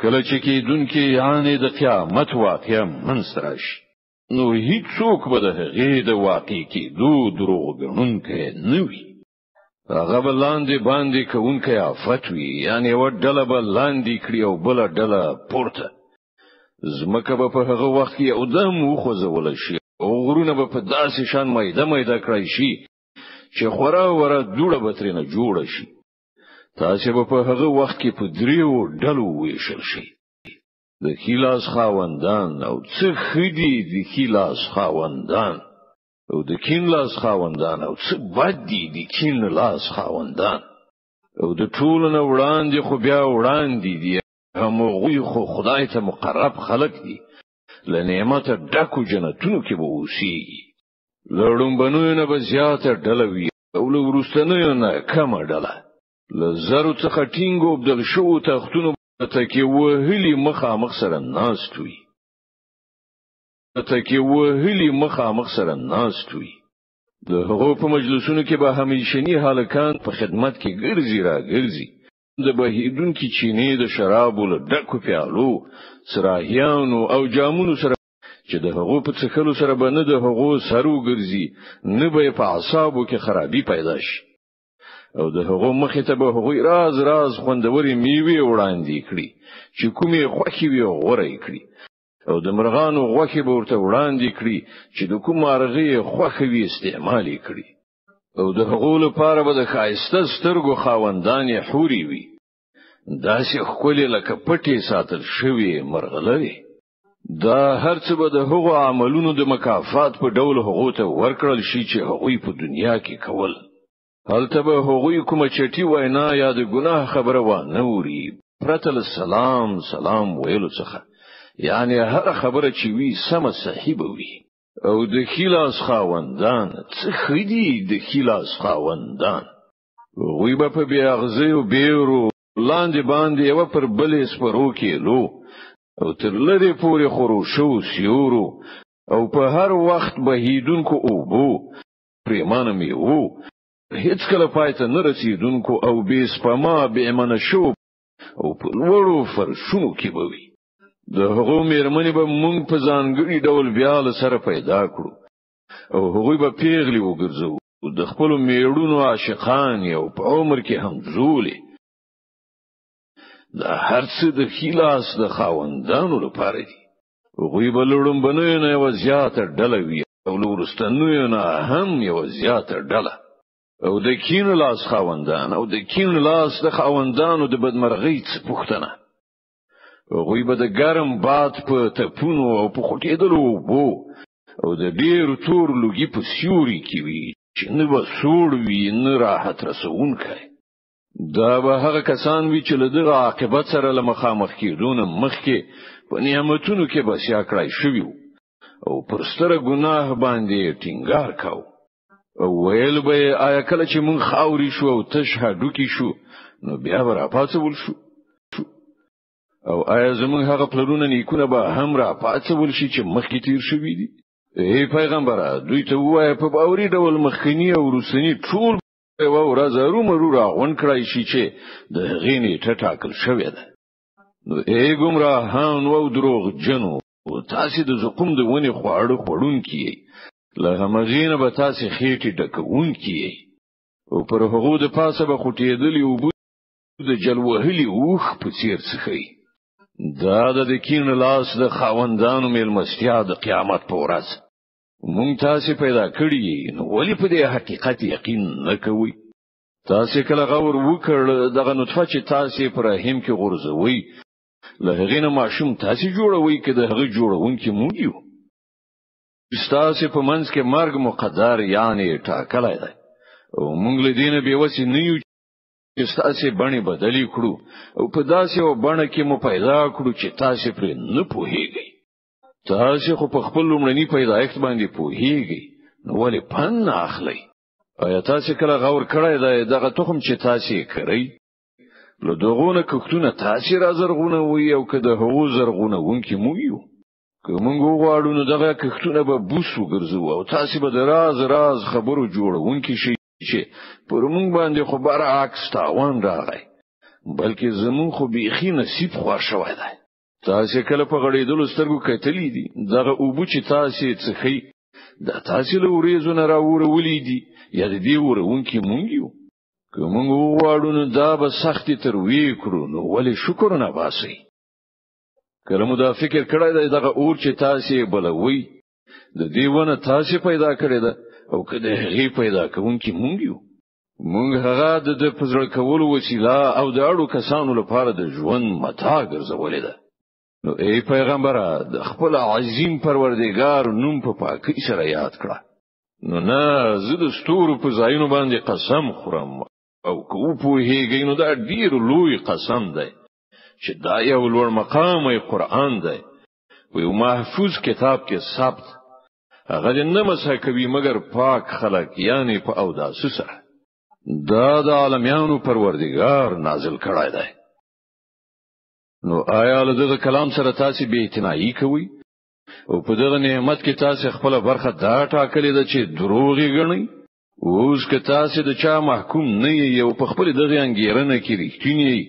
کله چې کېدونکې یعنی د قیامت واقعه منځ راشي نو هیڅوک به د هغې د واقع کېدو دروغ ګڼونکی نه وي. هغه به لاندې باندې کوونکی آفت وي، یعنی یوه ډله به لاندې کړي او بله ډله پورته. ځمکه به په هغه وخت کې یودم وخوځولی شي او غرونه به په داسې شان میده میده کړی شي چې خورا وره دوړه به ترېنه جوړه شي. تاسې به په هغه وخت کې په دریو ډلو ویشل شي، د ښي لاس خاوندان او څه ښه دي د ښي لاس خاوندان او د کیڼ لاس خاوندان او څه بد دي د کیڼ لاس خاوندان. او د ټولو نه وړاندې خو بیا وړاندې دي هغوی خو خدای ته مقرب خلق دي، له نعمته ډکو جنتونو کې به اوسېږي. له ړومبنیو نه به زیاته ډله وي او له وروستنیو نه کمه ډله. له زرو څخه ټینګو بدل شوو تختونو تکیه وهلي مخامخ سره ناست وي. د هغو په مجلسونو کې به همیشني هلکان په خدمت کې ګرځي را ګرځي، د بهیدونکي چینې د شرابو له ډکو پیالو، سراهیانو او جامونو سره چې د هغو په څښلو سره به نه د هغو سر وګرځي نه به په اعصابو کې خرابي پیدا شي. او د هغو مخې ته به هغوی راز راز خوندورې میوې وړاندې کړي چې کومې خوښې وي غوره یې کړي، او د مرغانو غوښې به ورته وړاندې کړي چې د کوم مرغې خوښه وي استعمال یې کړي. او د هغو لپاره به د ښایسته سترګو خاوندانې حورې وي، داسې ښکلې لکه پټې ساتل شوې مرغلرې. دا هر څه به د هغو عملونو د مکافات په ډول هغو ته ورکړل شي چې هغوی په دنیا کې کول. هلته به هغوی کومه چټي وینا یا د ګناه خبره وانه اوري پرته له سلام ویلو څخه، یعنی هر خبره چې وی سمه صحیح به وي. او د ښي لاس خاوندان څه ښه دي د ښي لاس خاوندان، هغوی به په بې اغزیو بیرو لاندې باندې یوه پر بلې سپرو کېلو او تر لرې پورې خروشو سیورو او په هر وخت بهیدونکو اوبو پریمانه میوو هیڅ کله پایته نه رسیدونکو او بې سپما بې امنه شو او په لوړو فرشونو کې به وي. د هغو میرمنې به مونږ په ځانګړي ډول بیا له سره پیدا کړو او هغوی به پیغلې وګرځو، د خپلو میړونو عاشقان او په عمر کې هم زولې. دا هر څه د ښي لاس د خاوندانو لپاره دي. هغوی به له ړومبنیو نه یوه زیاته ډله وي او له وروستنیو نه هم یوه زیاته ډله. او د کیڼ لاس خاوندان او د کیڼ لاس د خاوندانو د بدمرغۍ څه پوښتنه. هغوی به د ګرم باد په تپونو او په خوټېدلو اوبو او د ډېرو تور لوګي په سیوري کې وي چې نه به سوړ وي نه راحت رسونکی. دا به هغه کسان وي چې له دغه عاقبت سره له مخامخ کېدو نه مخکې په نعمتونو کې بسیا کړای شوي او پر ستره ګناه باندې ټینګار کاوه. او ویل به آیا کله چې مونږ خاوري شو او تش هډوکي شو نو بیا به راپاڅول شو، او آیا زمونږ هغه پلرونه نیکونه به هم راپاڅول شي چې مخکې تیر شوي دي؟ ای پیغمبره دوی ته ووایه په باوري ډول مخکنی او وروستني ټول یوه ورځ ارومرو راغونډ کړای شي چې د هغې نیټه ټاکل شوې ده. نو ای ګمراهان او دروغجنو، تاسې د زقوم د ونې خواړه خوړونکي یئ، له همغې نه به تاسې خېټې ډکوونکي یئ، او پر هغو د پاسه به خوټېدلي اوبه د جل وهلي اوښ په څېر څښئ. دا د کیڼ لاس د خاوندانو میلمستیا د قیامت په ورځ. مونږ تاسې پیدا کړي نو ولې په دې حقیقت یقین نه کوئ؟ تاسې کله غور وکړ دغه نطفه چې تاسې په رحم کې غورځوئ له هغې نه ماشوم تاسې جوړوئ که د هغه جوړونکي موږ یو؟ ستاسې په منځ کې مرګ مقدر یعنی ټاکلی دی او مونږ له دې نه بېوسې نه یو چې ستاسې بڼې بدلې کړو او په داسې یوه بڼه کې مو پیدا کړو چې تاسې پرې نه پوهیږئ. تاسې خو په خپل لومړني پیدایښت باندې پوهیږئ، نو ولې پند نه اخلئ؟ آیا تاسې کله غور کړی دی دغه تخم چې تاسې کرئ له دغو نه کښتونه تاسې را زرغونوئ او که د هغو زرغونوونکي موږ یو؟ که موږ وغواړو نو دغه کښتونه به بوس وګرځو او تاسې به د راز خبرو جوړونکي شئ چې پر موږ باندې خو برعکس تاوان راغی. بلکې زمون خو بیخي نصیب خوا شوی دی. تاسو کله په غړېدلو سترګو کتلی دي دغه اوبو چې تاسو څخه د تاسو له ورېزو نه راوړولې دي یا د دې ورونکي مونږ یو کوم غواړو نو دا به سختي تر وی کړو نو ولې شکر نه باسي. کله مو دا فکر کړی دی دغه اور چې تاسو بلوي د دې ونه تاسو پیدا کړی ده او کله هغه پیدا کوونکی مونږ یو. مونږ هغه د پزړ کولو وسیله او د اړو کسانو لپاره د ژوند متاع ګرځولې ده. نو ای پیغمبره د خپل عظیم پروردگار نوم په پاکۍ سره یاد کړه. نو نه زه د ستورو په ځایونو باندې قسم خورم او کو په هیګې نو دا ډیر لوی قسم دی چې دا یو لوړ مقام قرآن دی او یو محفوظ کتاب کې ثبت هغه نه مسح کوي مگر پاک خلق یعنی په اوداس سره. دا د عالمانو پروردگار نازل کړای دی. نو آیا له دغه کلام سره تاسو به اعتنائی کوئ او په دغه نعمت کې تاسو خپل برخه دا ټاکلې ده چې دروغ یې ګڼئ؟ اوس که تاسو د چا محکوم نه یې او په خپل دغه انګیرنه کې رښتینی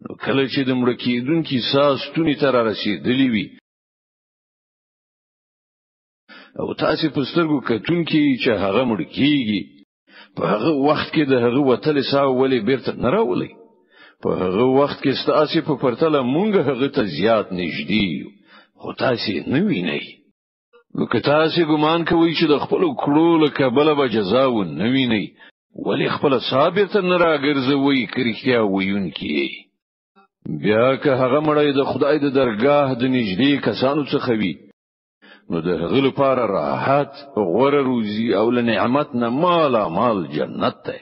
نو کله چې د مړ کېدونکي ساس تونی تر رسیدلی وي او تاسو په سترګو کتونکي چې هغه مړ کیږي په هغه وخت کې د هغه وتل ساو ولې بیرته نه راولي. په هغه وخت کې ستاسو په پرتله مونږ هغه ته زیات نږدې یو خو تاسو نه وینئ. نو که تاسو ګمان کوئ چې د خپل کړو له کبله به جزا و نه وینئ ولې خپل صابر ته نه راګرځوي کړیا وایونکي. بیا که هغه مړی د خدای د درگاه د نږدې کسانو څخه وي نو د هغه لپاره راحت غوره روزي او له نعمت نه مال جنت ده.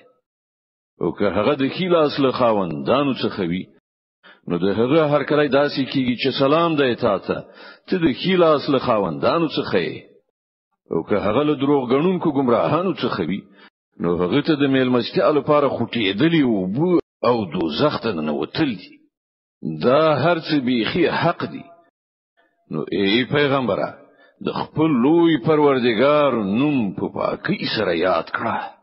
او که هغه د خلاص له خاوندانو څخه وي نو د هغه هر کله داسې کیږي چې سلام دی تاته ته د خلاص له خاوندانو څخه. او که هغه له دروغ غنونکو گمراهانو څخه وي نو هغه ته د میلمستیا لپاره خوټېدلی او دوزخ ته نه وتل دي. دا هرڅه بیخي حق دي. نو ای پیغمبره د خپل لوی پروردگار نوم په پاکۍ سره یاد کړه.